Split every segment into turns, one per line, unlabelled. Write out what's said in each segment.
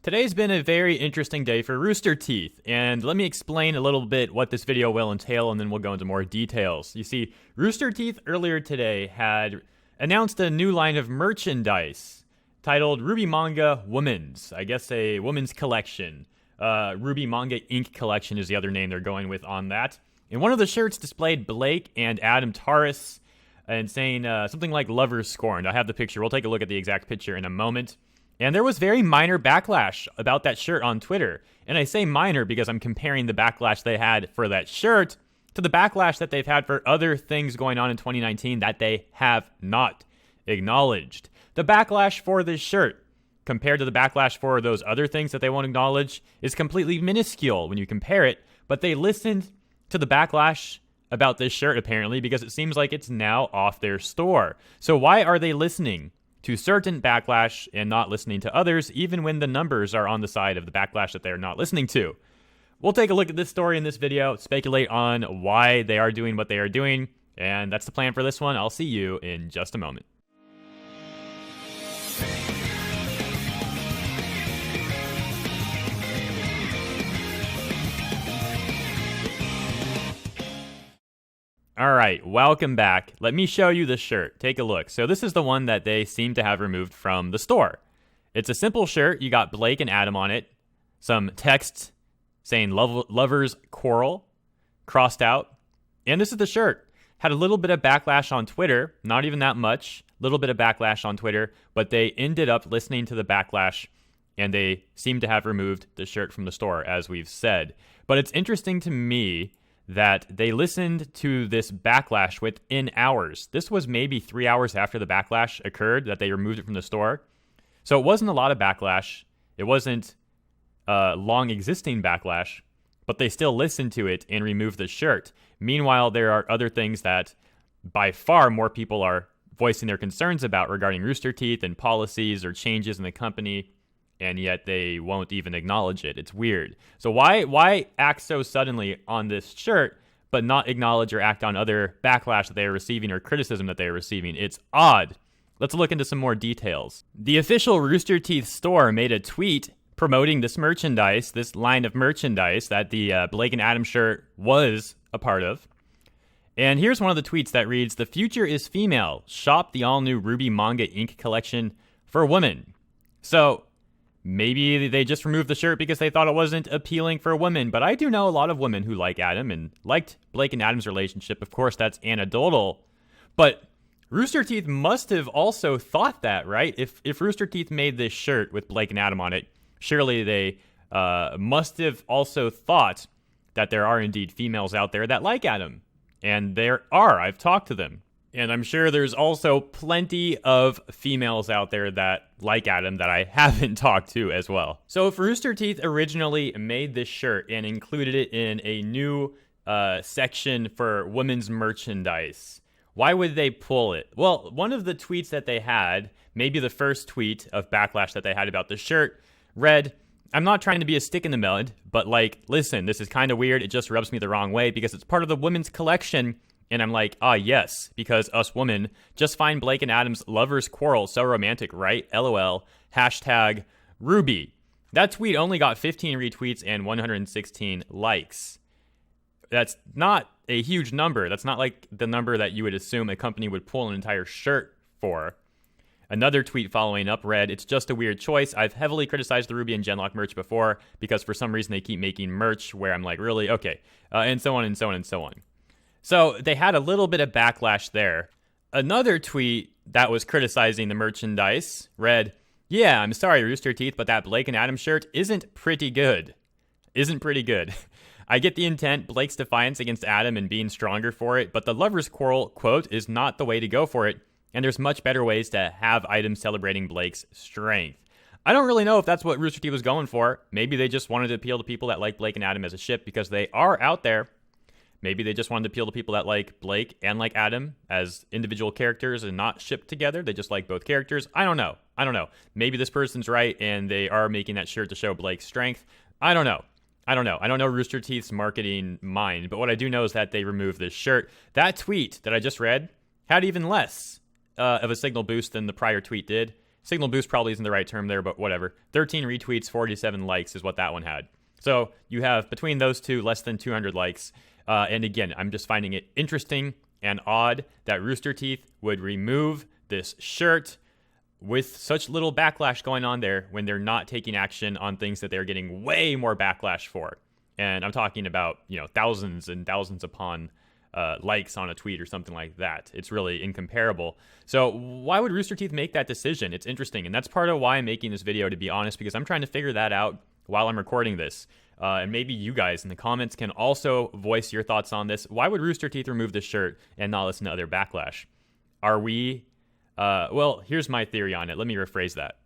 Today's been a very interesting day for Rooster Teeth, and let me explain a little bit what this video will entail, and then we'll go into more details. You see, Rooster Teeth earlier today had announced a new line of merchandise titled RWBY Manga Women's. I guess a women's collection. RWBY Manga Inc. collection is the other name they're going with on that. And one of the shirts displayed Blake and Adam Taurus and saying something like "Lovers Scorned." I have the picture. We'll take a look at the exact picture in a moment. And there was very minor backlash about that shirt on Twitter. And I say minor because I'm comparing the backlash they had for that shirt to the backlash that they've had for other things going on in 2019 that they have not acknowledged. The backlash for this shirt compared to the backlash for those other things that they won't acknowledge is completely minuscule when you compare it. But they listened to the backlash about this shirt apparently because it seems like it's now off their store. So why are they listening to certain backlash and not listening to others, even when the numbers are on the side of the backlash that they're not listening to? We'll take a look at this story in this video, speculate on why they are doing what they are doing, and that's the plan for this one. I'll see you in just a moment. All right, welcome back. Let me show you the shirt. Take a look. So this is the one that they seem to have removed from the store. It's a simple shirt. You got Blake and Adam on it. Some text saying lovers quarrel crossed out. And this is the shirt. Had a little bit of backlash on Twitter. Not even that much. Little bit of backlash on Twitter. But they ended up listening to the backlash. And they seem to have removed the shirt from the store, as we've said. But it's interesting to me that they listened to this backlash within hours. This was maybe 3 hours after the backlash occurred that they removed it from the store. So it wasn't a lot of backlash. It wasn't long existing backlash, but they still listened to it and removed the shirt. Meanwhile, there are other things that by far more people are voicing their concerns about regarding Rooster Teeth and policies or changes in the company, and yet they won't even acknowledge it. It's weird. So why act so suddenly on this shirt, but not acknowledge or act on other backlash that they are receiving or criticism that they are receiving? It's odd. Let's look into some more details. The official Rooster Teeth store made a tweet promoting this merchandise, this line of merchandise that the Blake and Adam shirt was a part of. And here's one of the tweets that reads, "The future is female. Shop the all-new RWBY Manga Inc. collection for women." So maybe they just removed the shirt because they thought it wasn't appealing for women. But I do know a lot of women who like Adam and liked Blake and Adam's relationship. Of course, that's anecdotal. But Rooster Teeth must have also thought that, right? If Rooster Teeth made this shirt with Blake and Adam on it, surely they must have also thought that there are indeed females out there that like Adam. And there are. I've talked to them. And I'm sure there's also plenty of females out there that like Adam that I haven't talked to as well. So if Rooster Teeth originally made this shirt and included it in a new section for women's merchandise, why would they pull it? Well, one of the tweets that they had, maybe the first tweet of backlash that they had about the shirt, read, "I'm not trying to be a stick in the mud, but listen, this is kind of weird. It just rubs me the wrong way because it's part of the women's collection." And I'm like, yes, because us women just find Blake and Adam's lovers quarrel so romantic, right? LOL. Hashtag RWBY. That tweet only got 15 retweets and 116 likes. That's not a huge number. That's not like the number that you would assume a company would pull an entire shirt for. Another tweet following up read, "It's just a weird choice. I've heavily criticized the RWBY and Genlock merch before because for some reason they keep making merch where I'm like, really? Okay. And so on and so on and so on." So they had a little bit of backlash there. Another tweet that was criticizing the merchandise read, "Yeah, I'm sorry, Rooster Teeth, but that Blake and Adam shirt isn't pretty good. Isn't pretty good. I get the intent, Blake's defiance against Adam and being stronger for it, but the lover's quarrel, quote, is not the way to go for it, and there's much better ways to have items celebrating Blake's strength." I don't really know if that's what Rooster Teeth was going for. Maybe they just wanted to appeal to people that like Blake and Adam as a ship because they are out there. Maybe they just wanted to appeal to people that like Blake and like Adam as individual characters and not shipped together. They just like both characters. I don't know. Maybe this person's right and they are making that shirt to show Blake's strength. I don't know. I don't know Rooster Teeth's marketing mind, but what I do know is that they removed this shirt. That tweet that I just read had even less of a signal boost than the prior tweet did. Signal boost probably isn't the right term there, but whatever. 13 retweets, 47 likes is what that one had. So you have between those two less than 200 likes. And again, I'm just finding it interesting and odd that Rooster Teeth would remove this shirt with such little backlash going on there when they're not taking action on things that they're getting way more backlash for. And I'm talking about, thousands and thousands upon likes on a tweet or something like that. It's really incomparable. So why would Rooster Teeth make that decision? It's interesting. And that's part of why I'm making this video, to be honest, because I'm trying to figure that out while I'm recording this. And maybe you guys in the comments can also voice your thoughts on this. Why would Rooster Teeth remove this shirt and not listen to other backlash? Are we... well, here's my theory on it. Let me rephrase that.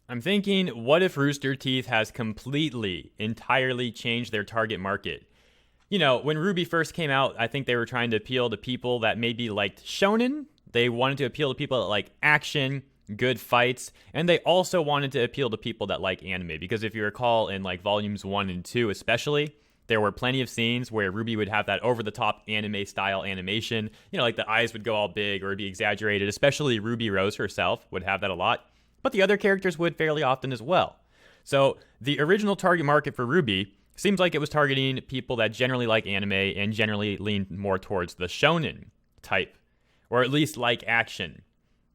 I'm thinking, what if Rooster Teeth has completely, entirely changed their target market? When RWBY first came out, I think they were trying to appeal to people that maybe liked shonen. They wanted to appeal to people that like action, good fights, and they also wanted to appeal to people that like anime. Because if you recall, in like volumes 1 and 2 especially, there were plenty of scenes where RWBY would have that over-the-top anime-style animation. Like the eyes would go all big or it'd be exaggerated. Especially Ruby Rose herself would have that a lot. But the other characters would fairly often as well. So the original target market for RWBY seems like it was targeting people that generally like anime and generally lean more towards the shonen type, or at least like action.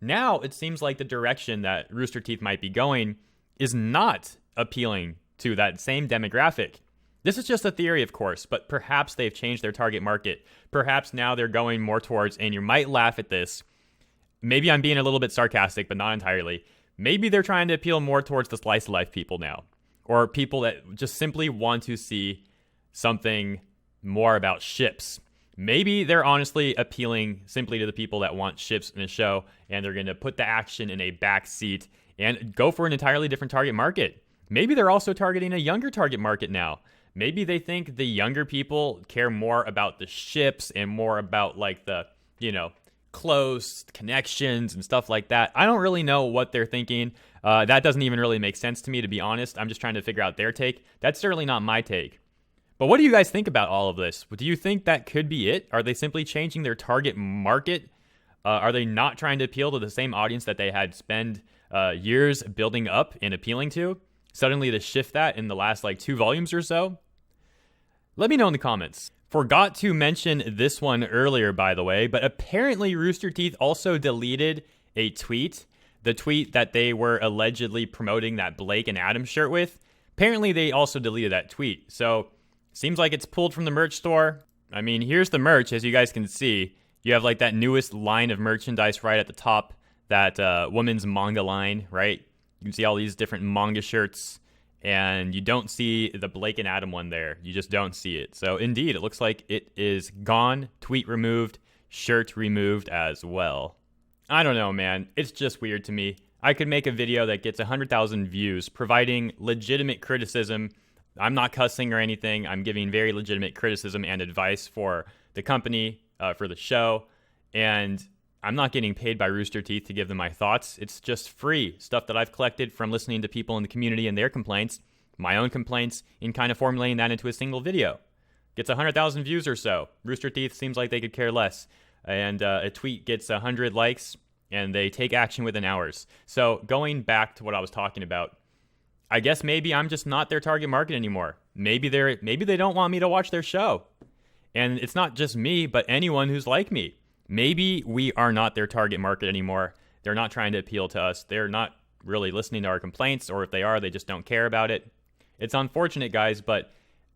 Now it seems like the direction that Rooster Teeth might be going is not appealing to that same demographic. This is just a theory, of course, but perhaps they've changed their target market. Perhaps now they're going more towards, and you might laugh at this, maybe I'm being a little bit sarcastic, but not entirely. Maybe they're trying to appeal more towards the slice of life people now, or people that just simply want to see something more about ships. Maybe they're honestly appealing simply to the people that want ships in a show, and they're going to put the action in a back seat and go for an entirely different target market. Maybe they're also targeting a younger target market now. Maybe they think the younger people care more about the ships and more about like the, close connections and stuff like that. I don't really know what they're thinking. That doesn't even really make sense to me, to be honest. I'm just trying to figure out their take. That's certainly not my take. But what do you guys think about all of this? Do you think that could be it? Are they simply changing their target market? Are they not trying to appeal to the same audience that they had spent years building up and appealing to? Suddenly to shift that in the last 2 volumes or so? Let me know in the comments. Forgot to mention this one earlier, by the way, but apparently Rooster Teeth also deleted a tweet. The tweet that they were allegedly promoting that Blake and Adam shirt with. Apparently they also deleted that tweet. So, seems like it's pulled from the merch store. I mean, here's the merch, as you guys can see. You have that newest line of merchandise right at the top. That women's manga line, right? You can see all these different manga shirts. And you don't see the Blake and Adam one there. You just don't see it. So indeed, it looks like it is gone. Tweet removed. Shirt removed as well. I don't know, man. It's just weird to me. I could make a video that gets 100,000 views, providing legitimate criticism. I'm not cussing or anything. I'm giving very legitimate criticism and advice for the company, for the show. And I'm not getting paid by Rooster Teeth to give them my thoughts. It's just free stuff that I've collected from listening to people in the community and their complaints, my own complaints, and kind of formulating that into a single video. Gets 100,000 views or so. Rooster Teeth seems like they could care less. And a tweet gets 100 likes, and they take action within hours. So going back to what I was talking about, I guess maybe I'm just not their target market anymore. Maybe they don't want me to watch their show. And it's not just me, but anyone who's like me. Maybe we are not their target market anymore. They're not trying to appeal to us. They're not really listening to our complaints, or if they are, they just don't care about it. It's unfortunate, guys, but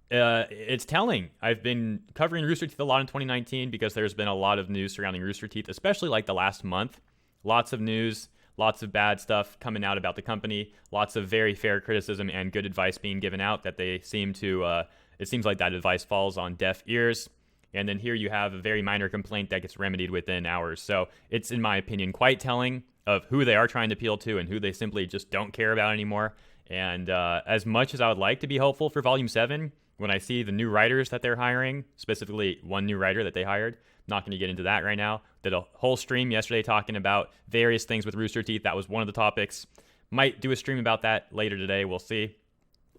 it's telling. I've been covering Rooster Teeth a lot in 2019 because there's been a lot of news surrounding Rooster Teeth, especially the last month. Lots of news, lots of bad stuff coming out about the company, lots of very fair criticism and good advice being given out that they seem to, it seems like that advice falls on deaf ears. And then here you have a very minor complaint that gets remedied within hours. So it's, in my opinion, quite telling of who they are trying to appeal to and who they simply just don't care about anymore. And as much as I would like to be hopeful for Volume 7, when I see the new writers that they're hiring, specifically one new writer that they hired, not going to get into that right now. Did a whole stream yesterday talking about various things with Rooster Teeth. That was one of the topics. Might do a stream about that later today. We'll see.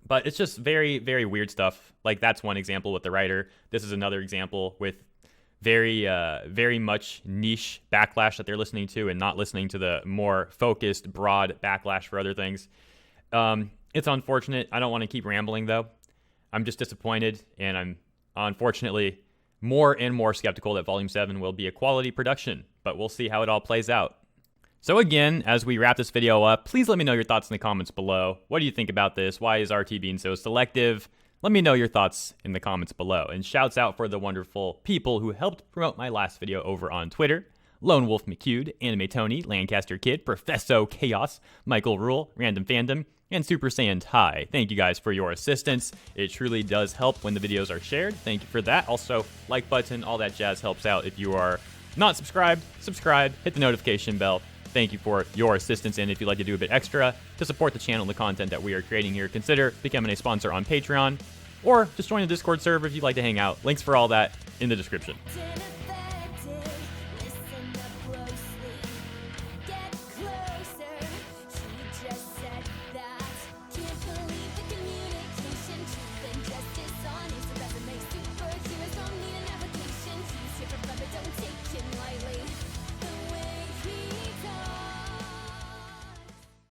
But it's just very, very weird stuff. That's one example with the writer. This is another example with very much niche backlash that they're listening to and not listening to the more focused, broad backlash for other things. It's unfortunate. I don't want to keep rambling, though. I'm just disappointed, and I'm unfortunately more and more skeptical that Volume 7 will be a quality production, but we'll see how it all plays out. So again, as we wrap this video up, please let me know your thoughts in the comments below. What do you think about this? Why is RT being so selective? Let me know your thoughts in the comments below. And shouts out for the wonderful people who helped promote my last video over on Twitter. Lone Wolf McCude, Anime Tony, Lancaster Kid, Professo Chaos, Michael Rule, Random Fandom, and Super Saiyan High. Thank you guys for your assistance. It truly does help when the videos are shared. Thank you for that. Also, like button, all that jazz helps out. If you are not subscribed, subscribe, hit the notification bell. Thank you for your assistance, and if you'd like to do a bit extra to support the channel and the content that we are creating here, consider becoming a sponsor on Patreon, or just join the Discord server if you'd like to hang out. Links for all that in the description.